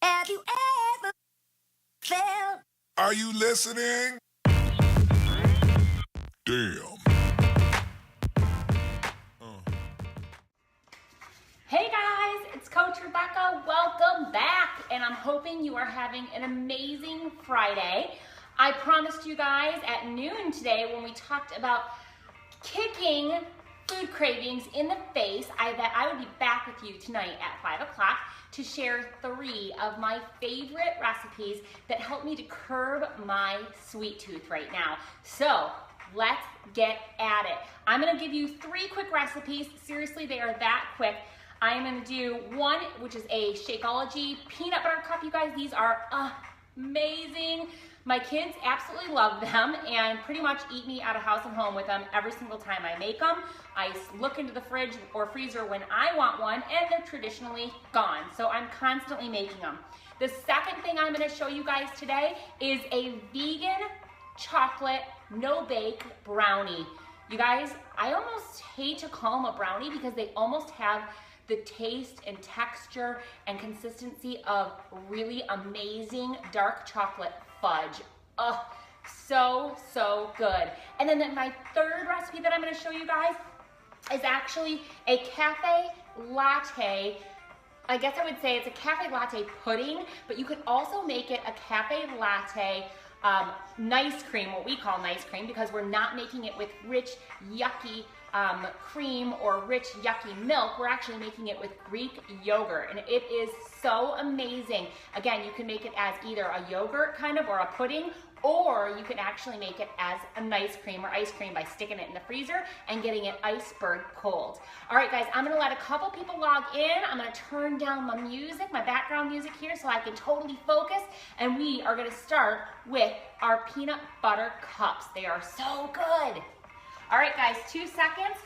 Have you ever felt? Are you listening? Damn. Hey guys, it's Coach Rebecca. Welcome back, and I'm hoping you are having an amazing Friday. I promised you guys at noon today when we talked about kicking food cravings in the face, that I would be back with you tonight at 5 o'clock to share 3 of my favorite recipes that help me to curb my sweet tooth right now. So let's get at it. I'm gonna give you 3 quick recipes. Seriously, they are that quick. I am gonna do one, which is a Shakeology peanut butter cup. You guys, these are amazing. My kids absolutely love them and pretty much eat me out of house and home with them every single time I make them. I look into the fridge or freezer when I want one, and they're traditionally gone. So I'm constantly making them. The second thing I'm gonna show you guys today is a vegan chocolate no-bake brownie. You guys, I almost hate to call them a brownie because they almost have the taste and texture and consistency of really amazing dark chocolate fudge. Oh, so good. And then my third recipe that I'm gonna show you guys is actually a cafe latte. I guess I would say it's a cafe latte pudding, but you could also make it a cafe latte nice cream, what we call nice cream, because we're not making it with rich, yucky cream or rich, yucky milk. We're actually making it with Greek yogurt, and it is so amazing. Again, you can make it as either a yogurt kind of or a pudding, or you can actually make it as a nice cream or ice cream by sticking it in the freezer and getting it iceberg cold. All right, guys, I'm gonna let a couple people log in. I'm gonna turn down my music, my background music here, so I can totally focus, and we are gonna start with our peanut butter cups. They are so good. All right, guys, 2 seconds.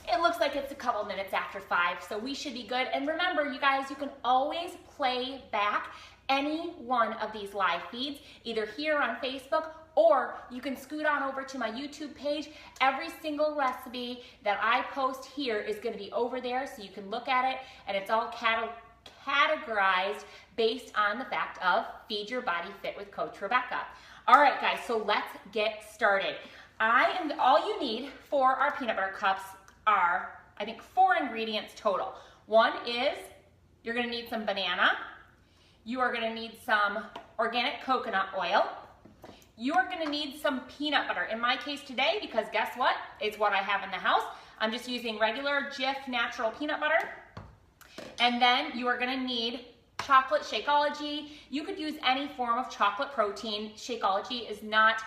It looks like it's a couple minutes after 5, so we should be good. And remember, you guys, you can always play back any one of these live feeds, either here on Facebook, or you can scoot on over to my YouTube page. Every single recipe that I post here is gonna be over there, so you can look at it, and it's all categorized based on the fact of Feed Your Body Fit with Coach Rebecca. All right, guys, so let's get started. All you need for our peanut butter cups are, I think, 4 ingredients total. One is you're gonna need some banana. You are gonna need some organic coconut oil. You are gonna need some peanut butter. In my case today, because guess what? It's what I have in the house. I'm just using regular Jif natural peanut butter. And then you are gonna need chocolate Shakeology. You could use any form of chocolate protein. Shakeology is not,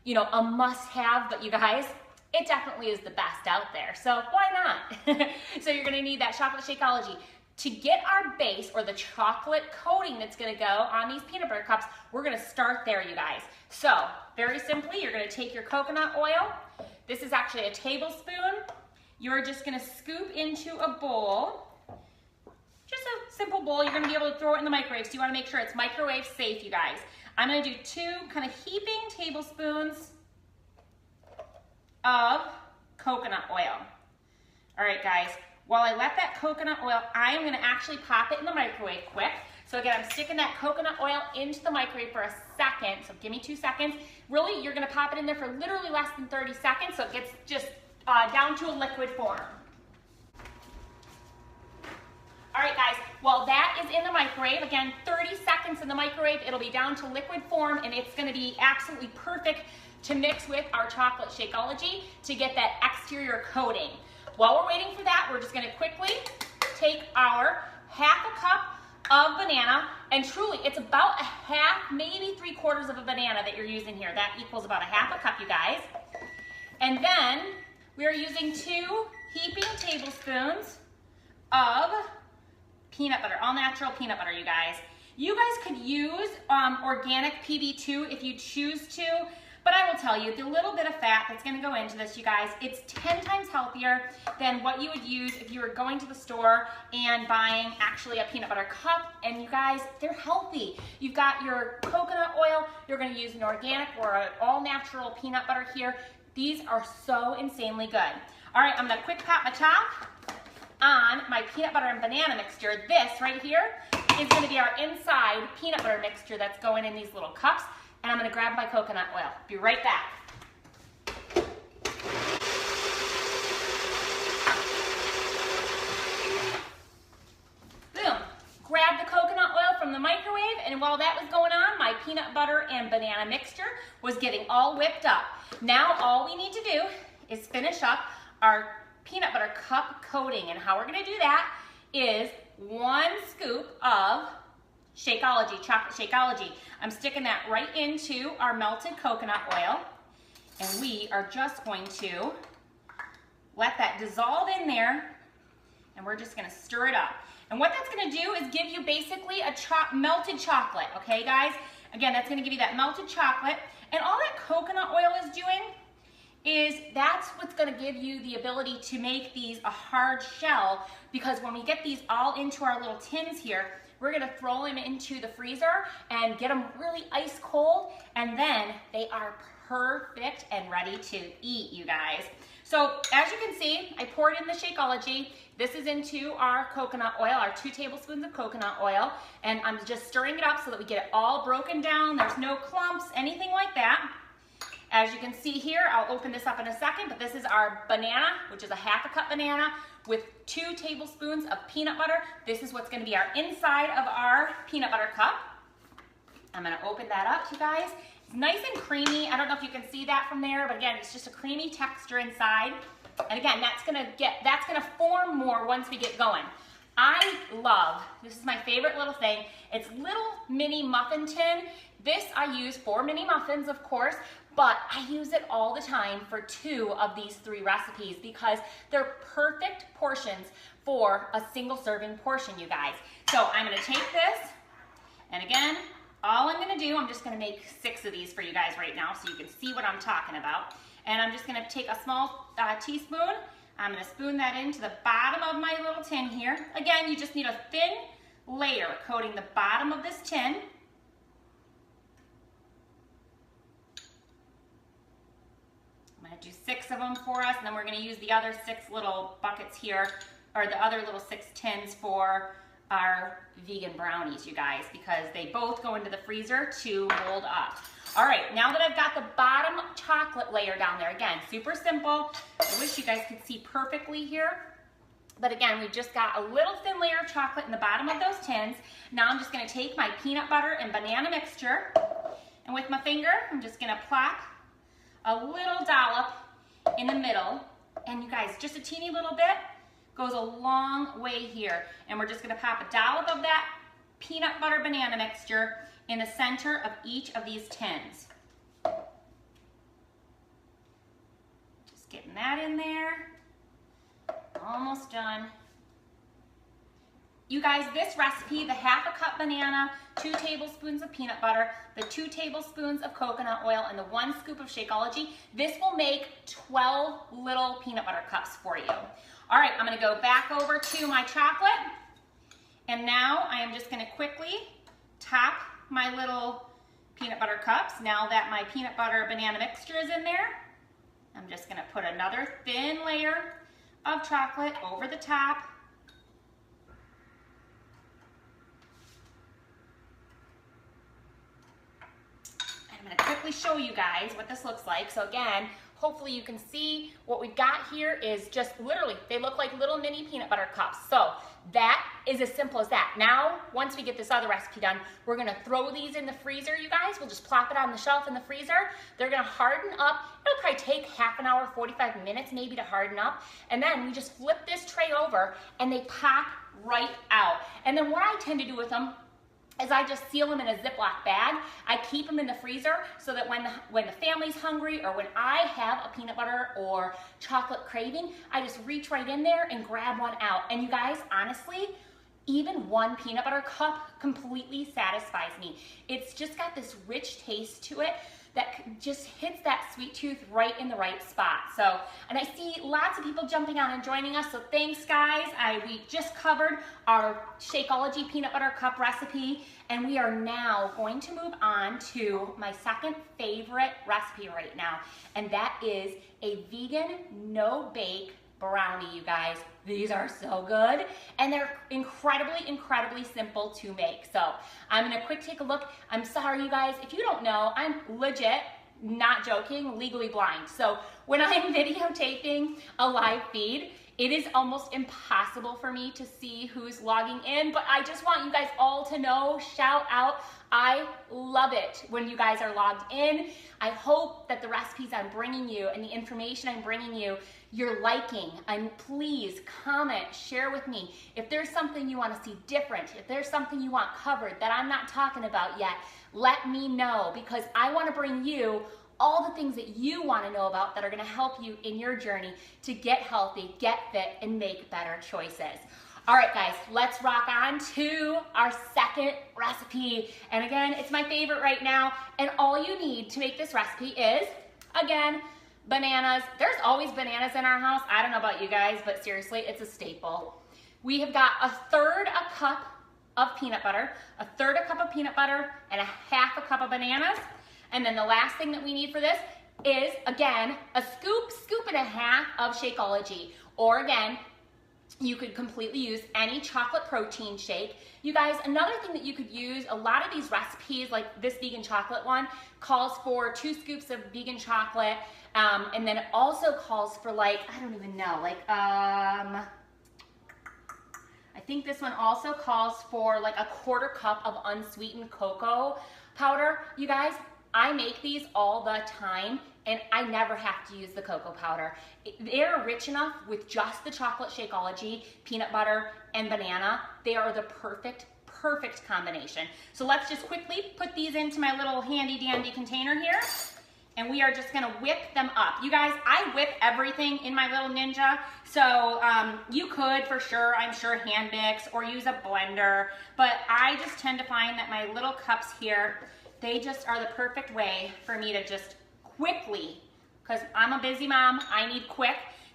a must-have, but you guys, it definitely is the best out there. So why not? So you're gonna need that chocolate Shakeology. To get our base, or the chocolate coating that's gonna go on these peanut butter cups, we're gonna start there, you guys. So, very simply, you're gonna take your coconut oil. This is actually a tablespoon. You're just gonna scoop into a bowl. Just a simple bowl. You're gonna be able to throw it in the microwave, so you wanna make sure it's microwave safe, you guys. I'm gonna do 2 kind of heaping tablespoons of coconut oil. All right, guys. While I let that coconut oil, I am gonna actually pop it in the microwave quick. So again, I'm sticking that coconut oil into the microwave for a second, so give me 2 seconds. Really, you're gonna pop it in there for literally less than 30 seconds, so it gets just down to a liquid form. All right, guys, while that is in the microwave, again, 30 seconds in the microwave, it'll be down to liquid form, and it's gonna be absolutely perfect to mix with our chocolate Shakeology to get that exterior coating. While we're waiting for that, we're just gonna quickly take our half a cup of banana, and truly, it's about a half, maybe 3/4 of a banana that you're using here. That equals about a half a cup, you guys. And then we are using 2 heaping tablespoons of peanut butter, all natural peanut butter, you guys. You guys could use organic PB2 if you choose to, but I will tell you, the little bit of fat that's gonna go into this, you guys, it's 10 times healthier than what you would use if you were going to the store and buying actually a peanut butter cup. And you guys, they're healthy. You've got your coconut oil, you're gonna use an organic or an all natural peanut butter here. These are so insanely good. All right, I'm gonna quick pop my top on my peanut butter and banana mixture. This right here is going to be our inside peanut butter mixture that's going in these little cups. And I'm going to grab my coconut oil. Be right back. Boom. Grab the coconut oil from the microwave, and while that was going on, my peanut butter and banana mixture was getting all whipped up. Now all we need to do is finish up our peanut butter cup coating, and how we're going to do that is 1 scoop of Shakeology, chocolate Shakeology. I'm sticking that right into our melted coconut oil, and we are just going to let that dissolve in there, and we're just going to stir it up. And what that's going to do is give you basically a melted chocolate, okay guys? Again, that's going to give you that melted chocolate, and all that coconut oil is doing is that's what's going to give you the ability to make these a hard shell, because when we get these all into our little tins here, we're going to throw them into the freezer and get them really ice cold, and then they are perfect and ready to eat, you guys. So as you can see, I poured in the Shakeology. This is into our coconut oil, our 2 tablespoons of coconut oil, and I'm just stirring it up so that we get it all broken down. There's no clumps, anything like that. As you can see here, I'll open this up in a second, but this is our banana, which is a 1/2 cup banana with 2 tablespoons of peanut butter. This is what's going to be our inside of our peanut butter cup. I'm going to open that up, you guys. It's nice and creamy. I don't know if you can see that from there, but again, it's just a creamy texture inside. And again, that's going to form more once we get going. I love, this is my favorite little thing, it's little mini muffin tin. This I use for mini muffins, of course, but I use it all the time for 2 of these 3 recipes because they're perfect portions for a single serving portion, you guys. So I'm going to take this, and again, all I'm going to do, I'm just going to make 6 of these for you guys right now so you can see what I'm talking about. And I'm just going to take a small teaspoon. I'm going to spoon that into the bottom of my little tin here. Again, you just need a thin layer coating the bottom of this tin. I'm going to do 6 of them for us, and then we're going to use the other 6 little buckets here, or the other little 6 tins for our vegan brownies, you guys, because they both go into the freezer to mold up. All right, now that I've got the bottom chocolate layer down there, again, super simple. I wish you guys could see perfectly here. But again, we've just got a little thin layer of chocolate in the bottom of those tins. Now I'm just gonna take my peanut butter and banana mixture, and with my finger, I'm just gonna plop a little dollop in the middle. And you guys, just a teeny little bit goes a long way here. And we're just gonna pop a dollop of that peanut butter banana mixture in the center of each of these tins. Just getting that in there. Almost done. You guys, this recipe, the 1/2 cup banana, 2 tablespoons of peanut butter, the 2 tablespoons of coconut oil, and the 1 scoop of Shakeology, this will make 12 little peanut butter cups for you. All right, I'm gonna go back over to my chocolate, and now I am just gonna quickly top my little peanut butter cups. Now that my peanut butter banana mixture is in there, I'm just gonna put another thin layer of chocolate over the top. And I'm gonna quickly show you guys what this looks like. So again, hopefully you can see what we've got here is just literally, they look like little mini peanut butter cups. So that is as simple as that. Now, once we get this other recipe done, we're gonna throw these in the freezer, you guys. We'll just plop it on the shelf in the freezer. They're gonna harden up. It'll probably take half an hour, 45 minutes maybe to harden up. And then we just flip this tray over and they pop right out. And then what I tend to do with them is I just seal them in a Ziploc bag. I keep them in the freezer so that when the family's hungry or when I have a peanut butter or chocolate craving, I just reach right in there and grab one out. And you guys, honestly, even 1 peanut butter cup completely satisfies me. It's just got this rich taste to it that just hits that sweet tooth right in the right spot. So, and I see lots of people jumping on and joining us, so thanks guys. We just covered our Shakeology peanut butter cup recipe, and we are now going to move on to my second favorite recipe right now, and that is a vegan no-bake brownie, you guys. These are so good, and they're incredibly simple to make. So I'm gonna quick take a look. I'm sorry, you guys, if you don't know, I'm legit, not joking, legally blind. So when I'm videotaping a live feed, it is almost impossible for me to see who's logging in, but I just want you guys all to know, shout out, I love it when you guys are logged in. I hope that the recipes I'm bringing you and the information I'm bringing you, you're liking, and please comment, share with me. If there's something you want to see different, if there's something you want covered that I'm not talking about yet, let me know, because I want to bring you all the things that you want to know about that are going to help you in your journey to get healthy, get fit, and make better choices. All right, guys, let's rock on to our second recipe. And again, it's my favorite right now. And all you need to make this recipe is, again, bananas. There's always bananas in our house. I don't know about you guys, but seriously, it's a staple. We have got 1/3 cup of peanut butter, 1/3 cup of peanut butter, and 1/2 cup of bananas. And then the last thing that we need for this is, again, a scoop and a half of Shakeology. Or again, you could completely use any chocolate protein shake. You guys, another thing that you could use, a lot of these recipes, like this vegan chocolate one, calls for 2 scoops of vegan chocolate. And then it also calls for, like, I don't even know, like, I think this one also calls for like 1/4 cup of unsweetened cocoa powder. You guys, I make these all the time, and I never have to use the cocoa powder. They're rich enough with just the chocolate Shakeology, peanut butter, and banana. They are the perfect combination. So let's just quickly put these into my little handy dandy container here, and we are just gonna whip them up. You guys, I whip everything in my little Ninja, so you could, for sure, I'm sure, hand mix or use a blender, but I just tend to find that my little cups here, they just are the perfect way for me to just quickly, because I'm a busy mom, I need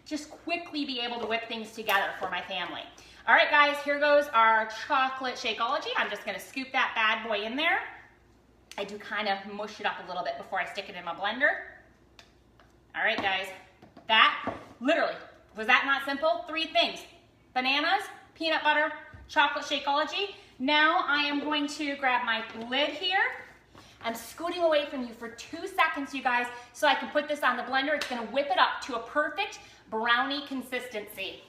just quickly be able to whip things together for my family. All right, guys, here goes our chocolate Shakeology. I'm just gonna scoop that bad boy in there. I do kind of mush it up a little bit before I stick it in my blender. All right, guys, that literally, was that not simple? 3 things: bananas, peanut butter, chocolate Shakeology. Now I am going to grab my lid here. I'm scooting away from you for 2 seconds, you guys, so I can put this on the blender. It's gonna whip it up to a perfect brownie consistency.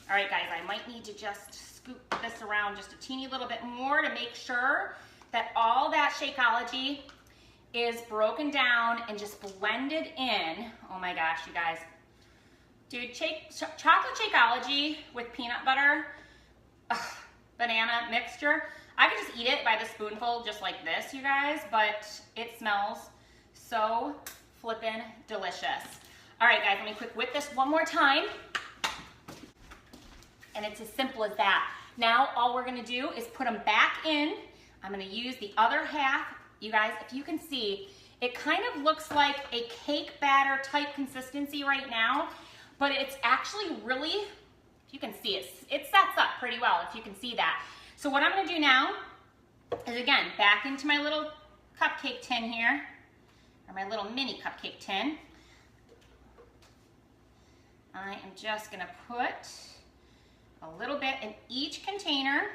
All right, guys, I might need to just scoop this around just a teeny little bit more to make sure that all that Shakeology is broken down and just blended in. Oh my gosh, you guys. Dude, chocolate Shakeology with peanut butter, banana mixture, I could just eat it by the spoonful just like this, you guys, but it smells so flippin' delicious. All right, guys, let me quick whip this one more time. And it's as simple as that. Now, all we're gonna do is put them back in. I'm gonna use the other half. You guys, if you can see, it kind of looks like a cake batter type consistency right now, but it's actually really, if you can see it, it sets up pretty well, if you can see that. So what I'm gonna do now is, again, back into my little cupcake tin here, or my little mini cupcake tin. I am just gonna put a little bit in each container.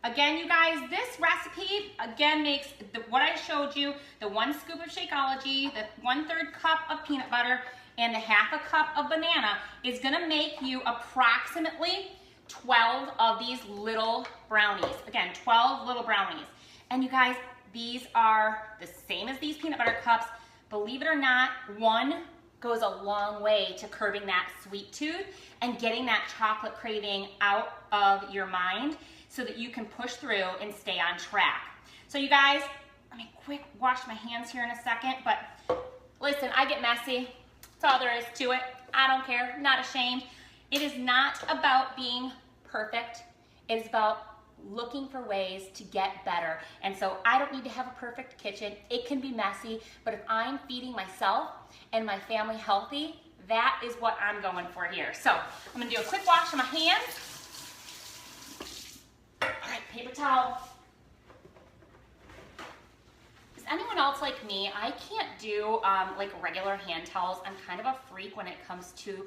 Again, you guys, this recipe, again, makes what I showed you, the 1 scoop of Shakeology, the 1/3 cup of peanut butter, and the 1/2 cup of banana is gonna make you approximately 12 of these little brownies. Again, 12 little brownies. And you guys, these are the same as these peanut butter cups. Believe it or not, 1 goes a long way to curbing that sweet tooth and getting that chocolate craving out of your mind so that you can push through and stay on track. So you guys, let me quick wash my hands here in a second, but listen, I get messy. That's all there is to it. I don't care, not ashamed. It is not about being perfect. It is about looking for ways to get better. And so I don't need to have a perfect kitchen. It can be messy, but if I'm feeding myself and my family healthy, that is what I'm going for here. So I'm gonna do a quick wash of my hands. All right, paper towel. Is anyone else like me? I can't do like regular hand towels. I'm kind of a freak when it comes to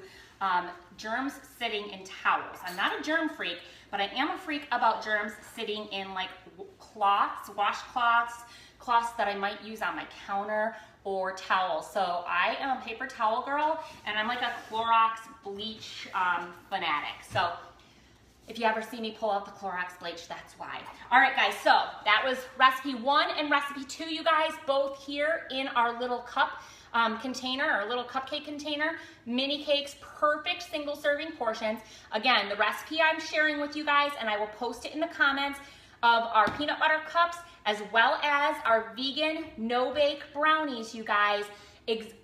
germs sitting in towels. I'm not a germ freak, but I am a freak about germs sitting in like cloths, washcloths, cloths that I might use on my counter, or towels. So I am a paper towel girl, and I'm like a Clorox bleach fanatic. So if you ever see me pull out the Clorox bleach, that's why. All right, guys, so that was recipe 1 and recipe 2, you guys, both here in our little cup container, our little cupcake container. Mini cakes, perfect single serving portions. Again, the recipe I'm sharing with you guys, and I will post it in the comments, of our peanut butter cups, as well as our vegan no-bake brownies, you guys.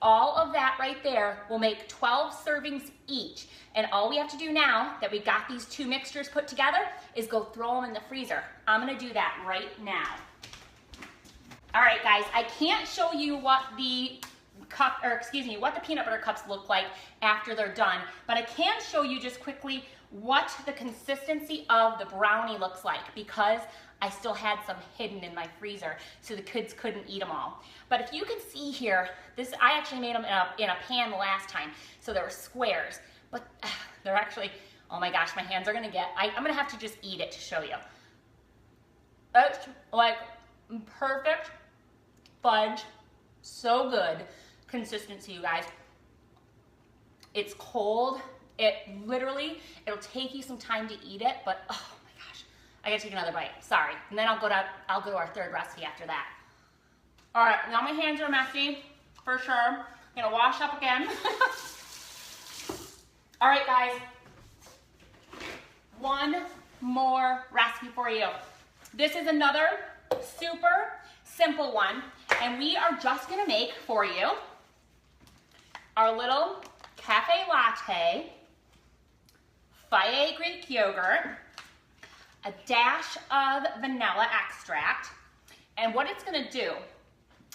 All of that right there will make 12 servings each. And all we have to do now that we got these 2 mixtures put together is go throw them in the freezer. I'm gonna do that right now. All right, guys, I can't show you what the what the peanut butter cups look like after they're done, but I can show you just quickly what the consistency of the brownie looks like, because I still had some hidden in my freezer so the kids couldn't eat them all. But if you can see here, I actually made them in a pan last time, so they were squares, but they're actually, oh my gosh, my hands are gonna I'm gonna have to just eat it to show you. It's like perfect fudge, so good consistency, you guys. It's cold. It'll take you some time to eat it, but oh my gosh, I gotta take another bite. Sorry, and then I'll go to our 3rd recipe after that. All right, now my hands are messy for sure. I'm gonna wash up again. All right, guys, one more recipe for you. This is another super simple one, and we are just gonna make for you our little cafe latte, Fage Greek yogurt, a dash of vanilla extract, and what it's gonna do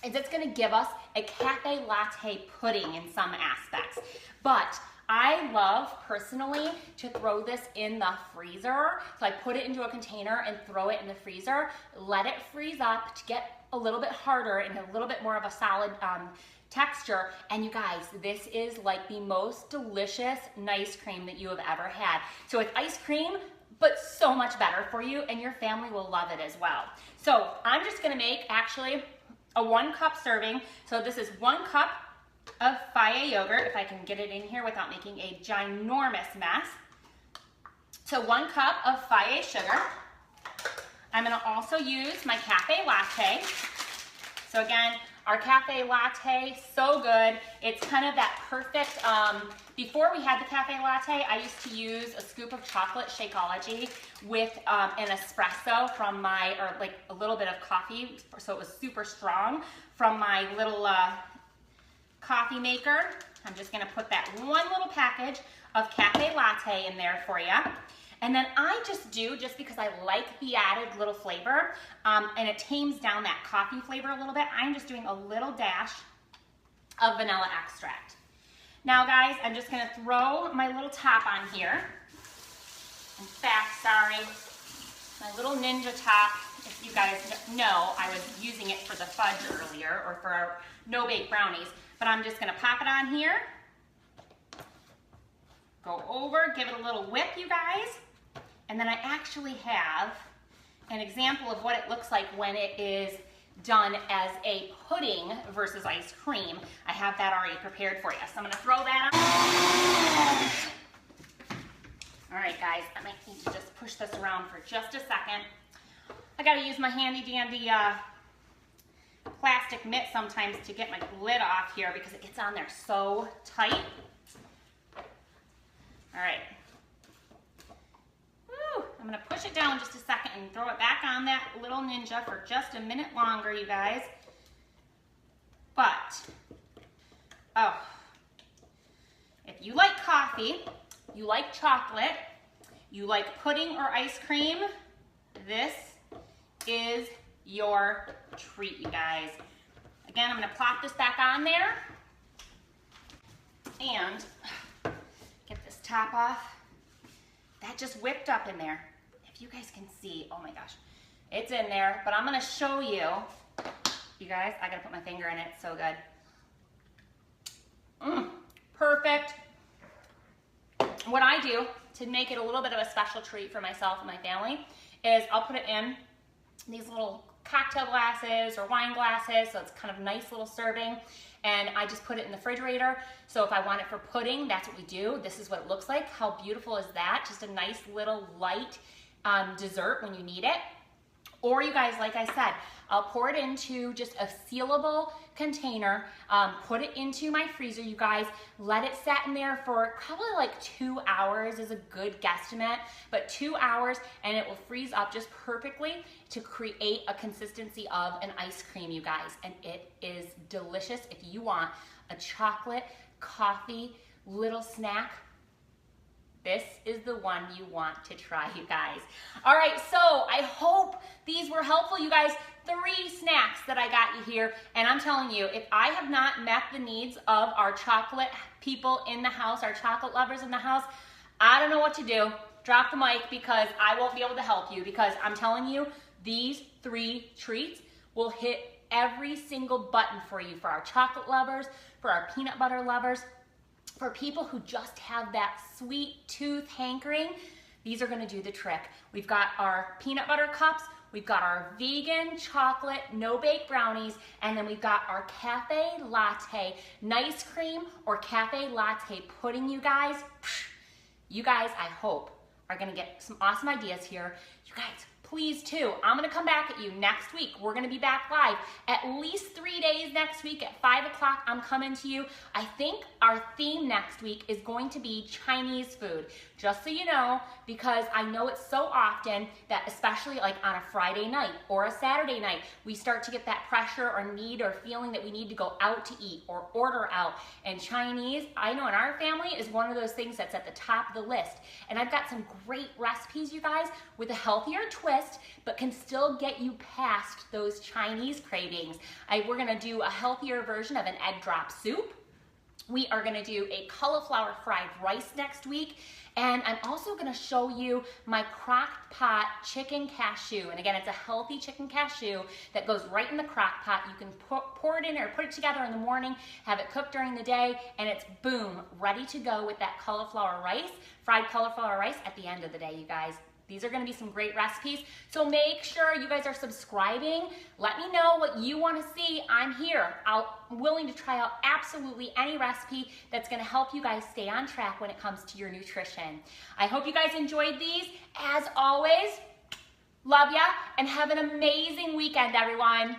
is it's gonna give us a cafe latte pudding in some aspects. But I love personally to throw this in the freezer. So I put it into a container and throw it in the freezer, let it freeze up to get a little bit harder and a little bit more of a solid texture. And you guys, this is like the most delicious nice cream that you have ever had. So it's ice cream, but so much better for you, and your family will love it as well. So I'm just gonna make actually a 1 cup serving. So this is 1 cup of Fage yogurt, if I can get it in here without making a ginormous mess. So 1 cup of Fage sugar. I'm gonna also use my cafe latte. So again, our cafe latte, so good. It's kind of that perfect, before we had the cafe latte, I used to use a scoop of chocolate Shakeology with an espresso from or like a little bit of coffee, so it was super strong, from my little coffee maker. I'm just gonna put that 1 little package of cafe latte in there for you. And then I just because I like the added little flavor, and it tames down that coffee flavor a little bit, I'm just doing a little dash of vanilla extract. Now guys, I'm just gonna throw my little top on here. In fact, sorry, my little ninja top, if you guys know, I was using it for the fudge earlier, or for our no-bake brownies, but I'm just gonna pop it on here, go over, give it a little whip, you guys. And then I actually have an example of what it looks like when it is done as a pudding versus ice cream. I have that already prepared for you. So I'm gonna throw that on. All right, guys, I might need to just push this around for just a second. I gotta use my handy dandy plastic mitt sometimes to get my lid off here because it gets on there so tight. All right. I'm gonna push it down just a second and throw it back on that little ninja for just a minute longer, you guys. But, oh, if you like coffee, you like chocolate, you like pudding or ice cream, this is your treat, you guys. Again, I'm gonna plop this back on there and get this top off. That just whipped up in there. If you guys can see, oh my gosh, it's in there, but I'm gonna show you You guys, I gotta put my finger in it, it's so good. Perfect. What I do to make it a little bit of a special treat for myself and my family is I'll put it in these little cocktail glasses or wine glasses, so it's kind of nice little serving, and I just put it in the refrigerator. So if I want it for pudding, that's what we do. This is what it looks like. How beautiful is that? Just a nice little light dessert when you need it. Or you guys, like I said, I'll pour it into just a sealable container, put it into my freezer, you guys, let it set in there for probably like 2 hours is a good guesstimate, but 2 hours, and it will freeze up just perfectly to create a consistency of an ice cream, you guys, and it is delicious. If you want a chocolate, coffee, little snack, this is the one you want to try, you guys. All right, so I hope these were helpful, you guys. 3 snacks that I got you here, and I'm telling you, if I have not met the needs of our chocolate people in the house, our chocolate lovers in the house, I don't know what to do. Drop the mic, because I won't be able to help you, because I'm telling you, these 3 treats will hit every single button for you, for our chocolate lovers, for our peanut butter lovers, for people who just have that sweet tooth hankering. These are gonna do the trick. We've got our peanut butter cups, we've got our vegan chocolate no-bake brownies, and then we've got our cafe latte nice cream or cafe latte pudding, you guys. You guys, I hope, are gonna get some awesome ideas here. You guys, please too, I'm gonna come back at you next week. We're gonna be back live at least 3 days next week at 5 o'clock. I'm coming to you. I think our theme next week is going to be Chinese food, just so you know, because I know it's so often that, especially like on a Friday night or a Saturday night, we start to get that pressure or need or feeling that we need to go out to eat or order out. And Chinese, I know in our family, is one of those things that's at the top of the list. And I've got some great recipes, you guys, with a healthier twist, but can still get you past those Chinese cravings. We're gonna do a healthier version of an egg drop soup. We are gonna do a cauliflower fried rice next week. And I'm also gonna show you my crock pot chicken cashew. And again, it's a healthy chicken cashew that goes right in the crock pot. You can pour it in or put it together in the morning, have it cooked during the day, and it's boom, ready to go with that cauliflower rice, fried cauliflower rice at the end of the day, you guys. These are gonna be some great recipes. So make sure you guys are subscribing. Let me know what you wanna see. I'm here. I'm willing to try out absolutely any recipe that's gonna help you guys stay on track when it comes to your nutrition. I hope you guys enjoyed these. As always, love ya, and have an amazing weekend, everyone.